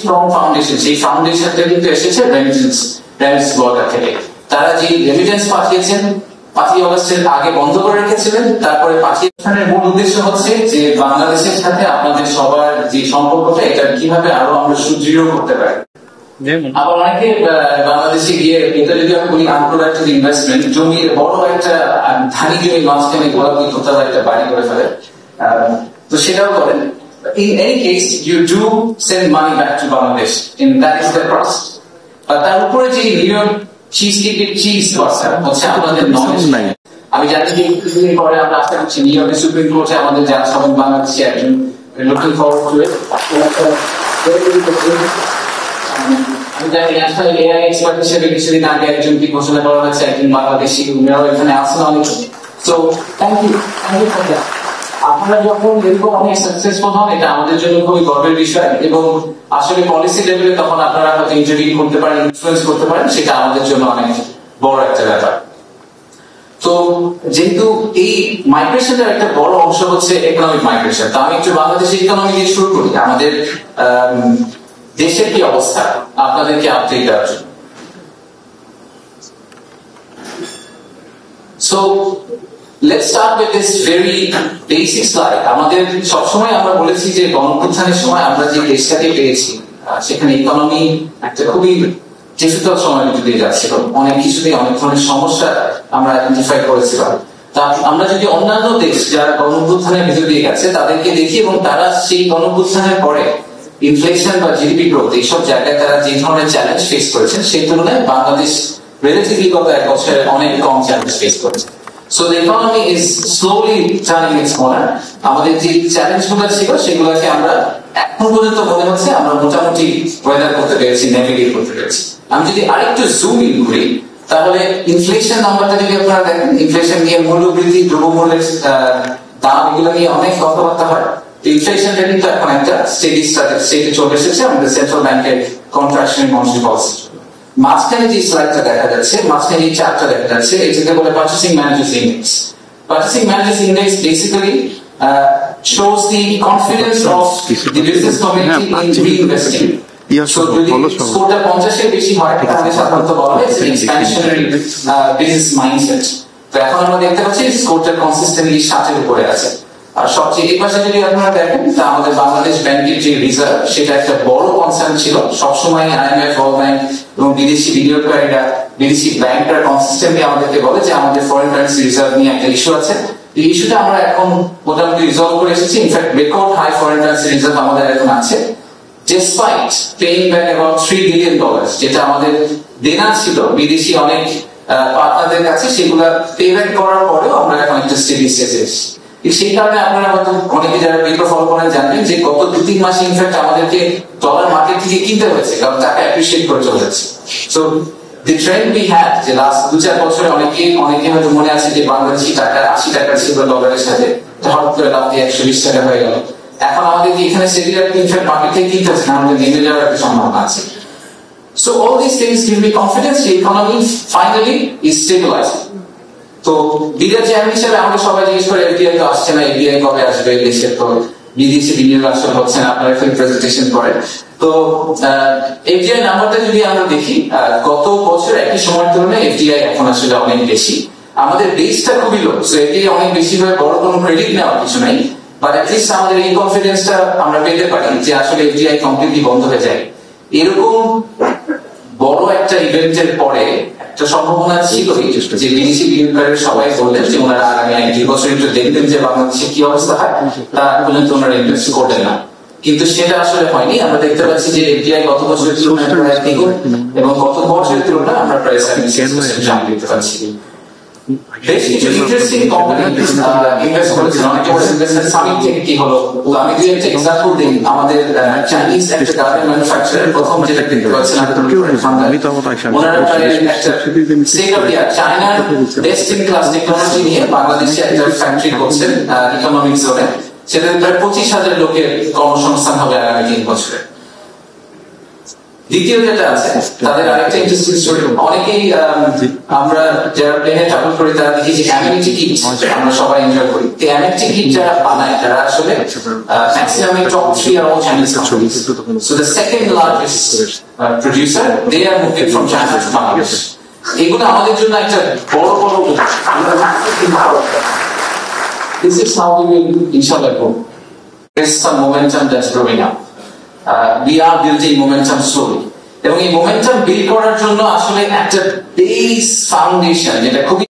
Strong foundation, সেই ফাউন্ডেশনটা কিন্তু এসেছে রেমিটেন্স ওয়ার্কার থেকে। তারা যে রেমিটেন্স পাঠিয়েছেন 5ই আগস্টের আগে বন্ধ করে রেখেছিলেন, তারপরে পাকিস্তানের মূল উদ্দেশ্য হচ্ছে যে বাংলাদেশের সাথে আপনাদের সবার যে সম্পর্কটা এটা কিভাবে আরো আমরা সুদৃঢ় করতে পারি। আবার অনেকে বাংলাদেশে গিয়ে এটা যদি আমি বলি আনপ্রোডাক্টিভ ইনভেস্টমেন্ট, জমির বড় একটা ধানি জমির মাঝখানে গোলাপি তোতালা একটা বাড়ি করে ফেলে, তো সেটাও করেন। In any case, you do send money back to Bangladesh, and that is the trust. তার উপরে যে নিউইয়র্ক চিজ হচ্ছে আমাদের নলেজ নাই। আমি জানি যে কিছুদিন পরে আমরা আশা করছি নিউইয়র্কের সুপ্রিম কোর্টে আমাদের যারা সবাই বাংলাদেশি একজন লুকিং ফরওয়ার্ড টু ইট। আমি জানি ন্যাশনাল এআই এক্সপার্ট হিসেবে কিছুদিন আগে একজনকে ঘোষণা করা হয়েছে, একজন বাংলাদেশি, উনারাও এখানে আসেন অনেক। So thank you for that. আপনারা যখন এরকম অনেক সাকসেসফুল হন এটা আমাদের জন্য খুবই গর্বের বিষয়, এবং আসলে পলিসি লেভেলে তখন আপনারা হয়তো ইন্টারভিউ করতে পারেন, ইনফ্লুয়েন্স করতে পারেন, সেটা আমাদের জন্য অনেক বড় একটা ব্যাপার। তো যেহেতু এই মাইগ্রেশনের একটা বড় অংশ হচ্ছে ইকোনমিক মাইগ্রেশন, তো আমি একটু বাংলাদেশের ইকোনমি দিয়ে শুরু করি। আমাদের দেশের কি অবস্থা আপনাদেরকে আপডেট দেওয়ার জন্য। So let's start with this very basic slide. আমাদের সবসময় আমরা বলেছি যে গণঅভ্যুত্থানের সময় আমরা যে দেশটাকে পেয়েছি সেখানে ইকোনমি একটা খুবই ডিফিকাল্ট সময় দিয়ে যাচ্ছিল, অনেক কিছুতেই অনেক ধরনের সমস্যা আমরা আইডেন্টিফাই করেছিলাম। তা আমরা যদি অন্যান্য দেশ যারা গণঅভ্যুত্থানের ভিতর দিয়ে গেছে তাদেরকে দেখি, এবং তারা সেই গণঅভ্যুত্থানের পরে ইনফ্লেশন বা জিডিপি গ্রোথ এইসব জায়গায় তারা যে ধরনের চ্যালেঞ্জ ফেস করেছেন সেই তুলনায় বাংলাদেশ রিলেটিভলি গত এক বছরে অনেক কম চ্যালেঞ্জ ফেস করেছে। So the economy is slowly turning its corner. আমাদের যে চ্যালেঞ্জ গুলো ছিল সেগুলোকে আমরা এখন পর্যন্ত মনে হচ্ছে আমরা মোটামুটি ওয়েদার করতে পেরেছি, নেভিগেট করতে পেরেছি। আমি যদি আরেকটু জুম ইন করি তাহলে ইনফ্লেশন নাম্বারটা যদি আপনারা দেখেন, ইনফ্লেশন নিয়ে মূল্যবৃদ্ধি, দ্রব্যমূল্যের দাম, এগুলো নিয়ে অনেক কথাবার্তা হয়। ইনফ্লেশনটা কিন্তু এখন একটা স্টেটে চলে এসেছে আমাদের সেন্ট্রাল ব্যাংকের কন্ট্রাকশনারি মনিটারি পলিসি। মাঝখানে যে স্লাইডটা দেখা যাচ্ছে, মাঝখানে যে চার্টটা দেখা যাচ্ছে, এটাকে বলে purchasing managers index. Purchasing Managers Index basically shows the confidence of the business community in reinvesting. So যদি স্কোরটা 50 এর বেশি হয় তাহলে সাধারণত বলা হয় এক্সপ্যানশনারি বিজনেস মাইন্ডসেট। তো এখন আমরা দেখতে পাচ্ছি স্কোরটা কনসিস্টেন্টলি 60 এর উপরে আছে। আর সবচেয়ে এই পাশে যদি আপনারা দেখেন তা আমাদের বাংলাদেশ ব্যাংকের যে রিজার্ভ সেটা একটা বড় কনসার্ন ছিল সবসময়। আইএমএফ, ওয়ার্ল্ড ব্যাংক এবং বিদেশি বিনিয়োগকারীরা, বিদেশি ব্যাংকরা কনসিস্টেন্টলি আমাদেরকে বলে যে আমাদের ফরেন কারেন্সি রিজার্ভ নিয়ে একটা ইস্যু আছে। এই ইস্যুটা আমরা এখন মোটামুটি রিজলভ করে এসেছি। In fact record high foreign currency reserve আমাদের এখন আছে, despite paying back about $3 billion, যেটা আমাদের দেনা ছিল বিদেশি অনেক পার্টনারদের কাছে, সেগুলো পে ব্যাক করার পরেও আমরা এখন একটা স্টেডি স্টেজে এসেছি। সেই কারণে আপনারা হয়তো অনেকে যারা বিক্র ফলো করেন জানবেন যে গত 2-3 মাসে ইনফ্যাক্ট আমাদেরকে ডলার মার্কেট থেকে কিনতে হয়েছে, কারণ টাকা অ্যাপ্রিসিয়েট করে চলে যাচ্ছে। So the trend we had যে লাস্ট 2-4 বছরে অনেকে হয়তো মনে আছে যে বাংলাদেশি টাকা 80 টাকা ছিল ডলারের সাথে, হঠাৎ করে লাভ দিয়ে 120 টাকা হয়ে গেল। এখন আমাদের এখানে সেভিলার ইনফ্যাক্ট মার্কেট থেকে কিনতে হচ্ছে না, আমাদের নেমে যাওয়ার একটা সম্ভাবনা আছে। So all these things give me confidence the economy finally is stabilizing. তো বিদেশ চেয়ারম্যান হিসেবে আমাকে সবাই জিজ্ঞেস করে এফডিআই তো আসছে না, এফডিআই কবে আসবে, দেশের তো বিদেশি বিনিয়োগ আসলে হচ্ছে না, আপনারা ফিল্ম প্রেজেন্টেশন করেন। তো এফডিআই নাম্বারটা যদি আমরা দেখি গত বছর একই সময়ের তুলনায় এফডিআই এখন আসলে অনেক বেশি। আমাদের বেসটা খুবই লো, সো এফডিআই অনেক বেশি হয়ে বড় কোনো ক্রেডিট নেওয়ার কিছু নেই, বাট অ্যাটলিস্ট আমাদের এই কনফিডেন্সটা আমরা পেতে পারি যে আসলে এফডিআই কমপ্লিটলি বন্ধ হয়ে যায়। এরকম বড় একটা ইভেন্টের পরে একটা সম্ভাবনা ছিল যে বিদেশি বিনিয়োগকারীরা সবাই বললেন যে ওনারা আগামী 1-2 বছর একটু দেখবেন যে বাংলাদেশে কি অবস্থা হয়, তা পর্যন্ত ওনারা ইনভেস্ট করলেন না। কিন্তু সেটা আসলে হয়নি। আমরা দেখতে পাচ্ছি যে এফডিআই গত বছরের তুলনায় প্রায় দ্বিগুণ, এবং গত বছরের তুলনায় আমরা প্রায় 76% জাম্প দেখতে পাচ্ছি। বেশ কিছু ইন্টারেস্টিং কোম্পানি ইনভেস্ট করেছেন। অনেকে বলেছেন সামিট থেকে কি হলো, আমি যদি একটা এক্সাম্পল দিই, আমাদের চাইনিজ একটা গার্মেন্ট ম্যানুফ্যাকচারার প্রথম যেটা কিনতে পারছেন ওনারা স্টেট অফ দি আর্ট চায়নার বেস্ট ইন ক্লাস টেকনোলজি নিয়ে বাংলাদেশে একটা ফ্যাক্টরি করছেন ইকোনমিক জোনে, সেটাতে প্রায় 25,000 লোকের কর্মসংস্থান হবে আগামী 3 বছরে। দ্বিতীয় যেটা আছে তাদের আরেকটা ইন্টারেস্টিং স্টোরি, অনেকেই আমরা যারা প্লেনে ট্রাভেল করি তারা দেখি যে অ্যামেনিটি কিট আমরা সবাই এনজয় করি। তো অ্যামেনিটি কিট যারা বানায় তারা আসলে ম্যাক্সিমাম টপ 3 আর all Chinese countries. So the second largest producer, they are moving from China to Bangladesh. এগুলো আমাদের জন্য একটা বড় বড় this is how we will inshallah go. There's some momentum that's growing up. We are building momentum slowly. এবং এই momentum build করার জন্য আসলে একটা বেস ফাউন্ডেশন যেটা খুবই